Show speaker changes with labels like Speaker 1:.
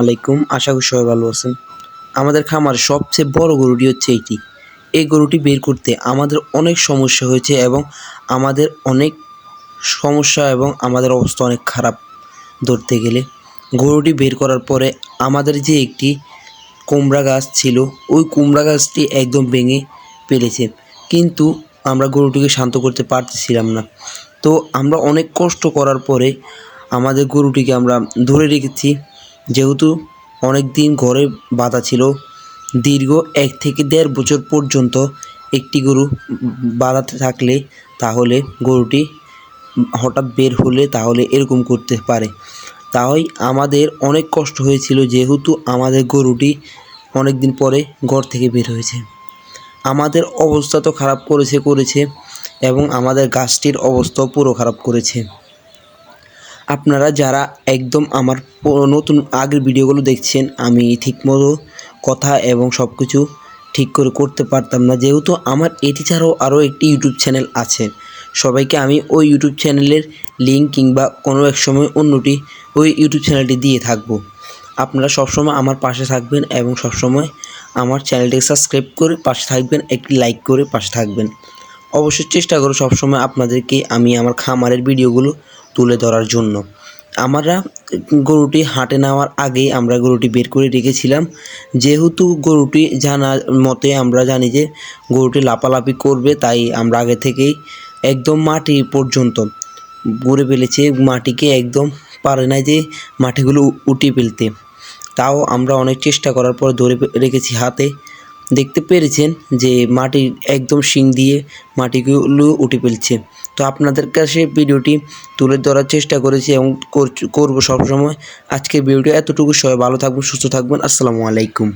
Speaker 1: আলাইকুম, আশা করি সবাই ভালো আছেন। আমাদের খামারের সবচেয়ে বড় গরুটি হচ্ছে এইটি। এই গরুটি বের করতে আমাদের অনেক সমস্যা হয়েছে এবং আমাদের অনেক সমস্যা এবং আমাদের অবস্থা অনেক খারাপ ধরতে গেলে। গরুটি বের করার পরে আমাদের যে একটি কুমড়া গাছ ছিল, ওই কুমড়া গাছটি একদম ভেঙে ফেলেছে। কিন্তু আমরা গরুটিকে শান্ত করতে পারতেছিলাম না। তো আমরা অনেক কষ্ট করার পরে আমাদের গরুটিকে আমরা ধরে রেখেছি। যেহেতু অনেক দিন ঘরে বাঁধা ছিল, দীর্ঘ ১ থেকে ১.৫ বছর পর্যন্ত একটি গরু বাঁধাতে থাকলে তাহলে গরুটি হঠাৎ বের হলে তাহলে এরকম করতে পারে। তাই আমাদের অনেক কষ্ট হয়েছিল, যেহেতু আমাদের গরুটি অনেক দিন পরে ঘর থেকে বের হয়েছে। আমাদের অবস্থা তো খারাপ করেছে এবং আমাদের গাছটির অবস্থাও পুরো খারাপ করেছে। আপনারা যারা একদম আমার নতুন আগের ভিডিওগুলো দেখছেন, আমি ঠিকমতো কথা এবং সব কিছু ঠিক করে করতে পারতাম না, যেহেতু আমার এটি ছাড়াও আরও একটি ইউটিউব চ্যানেল আছে। সবাইকে আমি ওই ইউটিউব চ্যানেলের লিঙ্ক কিংবা কোনো এক সময় অন্যটি ওই ইউটিউব চ্যানেলটি দিয়ে থাকবো। আপনারা সবসময় আমার পাশে থাকবেন এবং সবসময় আমার চ্যানেলটিকে সাবস্ক্রাইব করে পাশে থাকবেন, একটি লাইক করে পাশে থাকবেন। অবশ্যই চেষ্টা করব সবসময় আপনাদেরকে আমি আমার খামারের ভিডিওগুলো তুলে ধরার জন্য। আমরা গরুটি হাটে নেওয়ার আগেই আমরা গরুটি বের করে রেখেছিলাম, যেহেতু গরুটি জানার মতে আমরা জানি যে গরুটি লাফালাফি করবে, তাই আমরা আগে থেকেই একদম মাটি পর্যন্ত গড়ে ফেলেছি। মাটিকে একদম পারে না যে মাটিগুলো উঠিয়ে ফেলতে। তাও আমরা অনেক চেষ্টা করার পর ধরে রেখেছি হাতে। দেখতে পেরেছেন যে মাটির একদম শিং দিয়ে মাটিগুলো উঠে ফেলছে। তো আপনাদের কাছে ভিডিওটি তুলে ধরার চেষ্টা করেছি এবং করব সবসময়। আজকের ভিডিওটি এতটুকু। সবাই ভালো থাকবেন, সুস্থ থাকবেন। আসসালামু আলাইকুম।